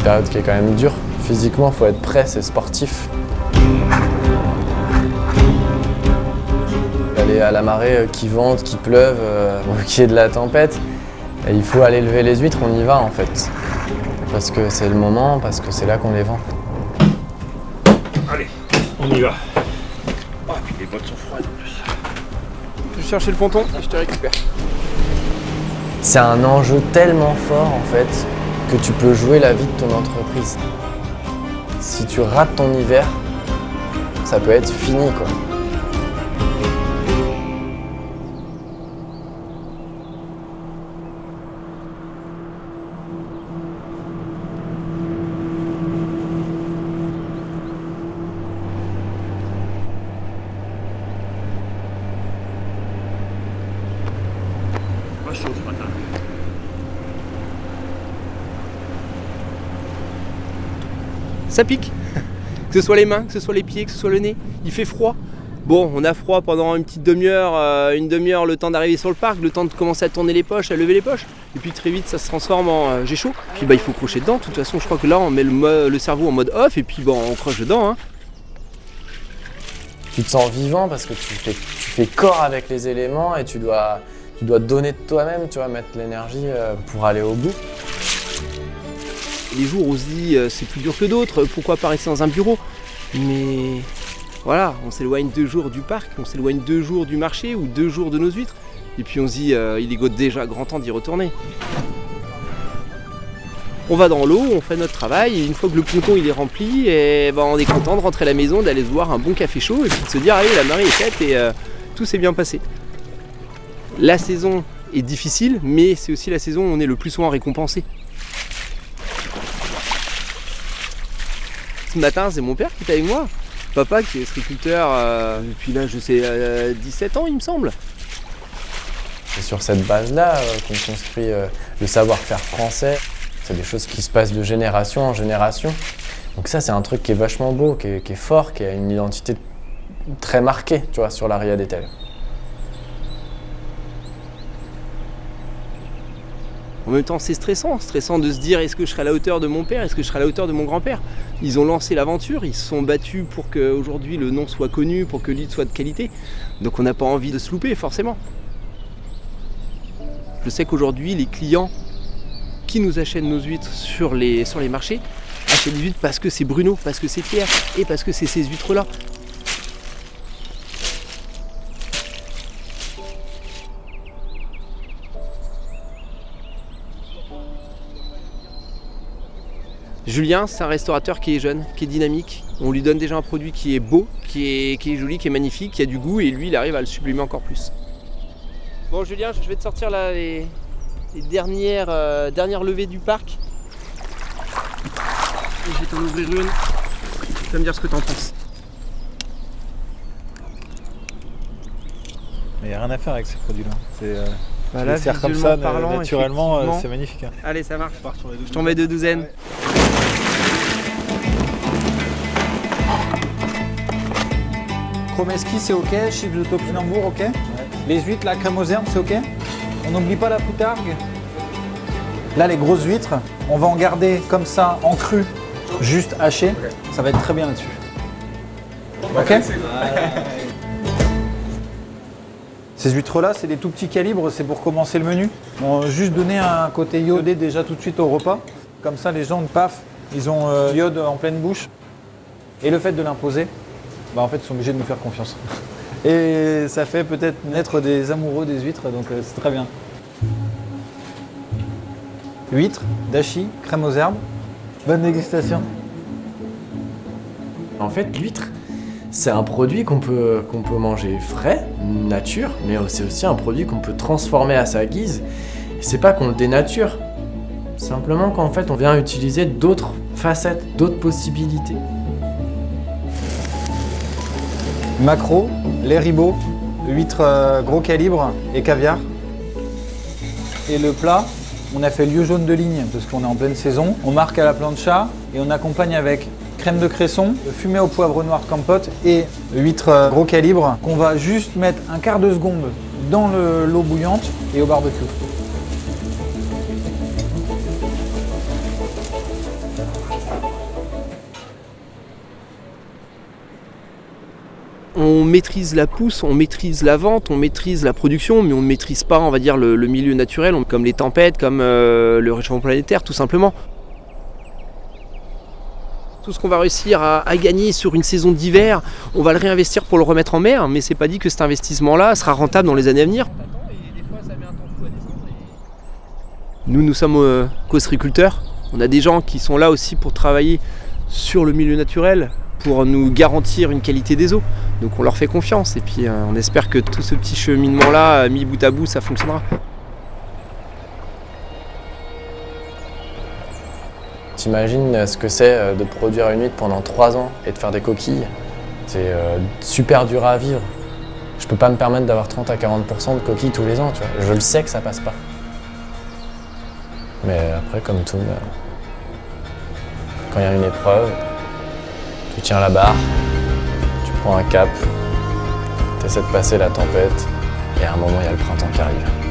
période qui est quand même dure. Physiquement, il faut être prêt, c'est sportif. Aller à la marée, qu'il vente, qu'il pleuve, ou qu'il y ait de la tempête, et il faut aller lever les huîtres, on y va en fait. Parce que c'est le moment, parce que c'est là qu'on les vend. Allez, on y va. Ah, puis les bottes sont froides en plus. Je vais chercher le ponton et je te récupère. C'est un enjeu tellement fort en fait que tu peux jouer la vie de ton entreprise. Si tu rates ton hiver, ça peut être fini quoi. Pas chaud ce matin. Ça pique. Que ce soit les mains, que ce soit les pieds, que ce soit le nez. Il fait froid. Bon, on a froid pendant une petite demi-heure, le temps d'arriver sur le parc, le temps de commencer à tourner les poches, à lever les poches. Et puis très vite, ça se transforme en j'ai chaud. Puis il faut crocher dedans. De toute façon, je crois que là, on met le cerveau en mode off et puis on croche dedans. Hein. Tu te sens vivant parce que tu fais corps avec les éléments et tu dois donner de toi-même, tu vois, mettre l'énergie pour aller au bout. Les jours où on se dit c'est plus dur que d'autres, pourquoi pas rester dans un bureau? Mais voilà, on s'éloigne 2 jours du parc, on s'éloigne 2 jours du marché ou 2 jours de nos huîtres. Et puis on se dit il est déjà grand temps d'y retourner. On va dans l'eau, on fait notre travail et une fois que le ponton il est rempli, et on est content de rentrer à la maison, d'aller se boire un bon café chaud et puis de se dire allez la marée est faite et tout s'est bien passé. La saison est difficile, mais c'est aussi la saison où on est le plus souvent récompensé. Ce matin, c'est mon père qui est avec moi. Papa qui est agriculteur depuis là, je sais, 17 ans, il me semble. C'est sur cette base-là qu'on construit le savoir-faire français. C'est des choses qui se passent de génération en génération. Donc ça, c'est un truc qui est vachement beau, qui est fort, qui a une identité très marquée, tu vois, sur la Ria d'Etel. En même temps, c'est stressant de se dire est-ce que je serai à la hauteur de mon père, est-ce que je serai à la hauteur de mon grand-père. Ils ont lancé l'aventure, ils se sont battus pour qu'aujourd'hui le nom soit connu, pour que l'huître soit de qualité. Donc on n'a pas envie de se louper, forcément. Je sais qu'aujourd'hui, les clients qui nous achètent nos huîtres sur les marchés achètent des huîtres parce que c'est Bruno, parce que c'est Pierre et parce que c'est ces huîtres-là. Julien, c'est un restaurateur qui est jeune, qui est dynamique. On lui donne déjà un produit qui est beau, qui est joli, qui est magnifique, qui a du goût et lui, il arrive à le sublimer encore plus. Bon Julien, je vais te sortir là les dernières levées du parc. Et je vais t'en ouvrir une. Tu vas me dire ce que t'en penses. Il n'y a rien à faire avec ces produits-là. Là, les sers comme ça, parlant, naturellement, c'est magnifique. Hein. Allez, ça marche. Je t'en mets 2 douzaines. Chromeski, c'est ok. Chips de topinambour, ok. Ouais. Les huîtres, la crème aux herbes, c'est ok. On n'oublie pas la poutargue. Là, les grosses huîtres, on va en garder comme ça, en cru, juste haché. Okay. Ça va être très bien là-dessus. Ok. Ces huîtres-là, c'est des tout petits calibres, c'est pour commencer le menu. On va juste donner un côté iodé déjà tout de suite au repas. Comme ça, les gens, paf, ils ont l'iode en pleine bouche. Et le fait de l'imposer, en fait, ils sont obligés de nous faire confiance. Et ça fait peut-être naître des amoureux des huîtres, donc c'est très bien. Huîtres, dashi, crème aux herbes. Bonne dégustation. En fait, l'huître, c'est un produit qu'on peut manger frais, nature, mais c'est aussi un produit qu'on peut transformer à sa guise. Et c'est pas qu'on le dénature, simplement qu'en fait on vient utiliser d'autres facettes, d'autres possibilités. Maquereau, lait ribot, huîtres gros calibre et caviar. Et le plat, on a fait lieu jaune de ligne parce qu'on est en pleine saison. On marque à la plancha et on accompagne avec crème de cresson, fumée au poivre noir de Campote et huîtres gros calibre qu'on va juste mettre un quart de seconde dans l'eau bouillante et au barbecue. On maîtrise la pousse, on maîtrise la vente, on maîtrise la production, mais on ne maîtrise pas, on va dire, le milieu naturel, comme les tempêtes, comme le réchauffement planétaire, tout simplement. Tout ce qu'on va réussir à gagner sur une saison d'hiver, on va le réinvestir pour le remettre en mer, mais c'est pas dit que cet investissement-là sera rentable dans les années à venir. Nous sommes co-ostréiculteurs. On a des gens qui sont là aussi pour travailler sur le milieu naturel, pour nous garantir une qualité des eaux. Donc on leur fait confiance et puis on espère que tout ce petit cheminement-là, mis bout à bout, ça fonctionnera. T'imagines ce que c'est de produire une huître pendant 3 ans et de faire des coquilles? C'est super dur à vivre. Je peux pas me permettre d'avoir 30 à 40% de coquilles tous les ans, tu vois. Je le sais que ça passe pas. Mais après, comme tout, quand il y a une épreuve, tu tiens la barre, tu prends un cap, tu essaies de passer la tempête, et à un moment, il y a le printemps qui arrive.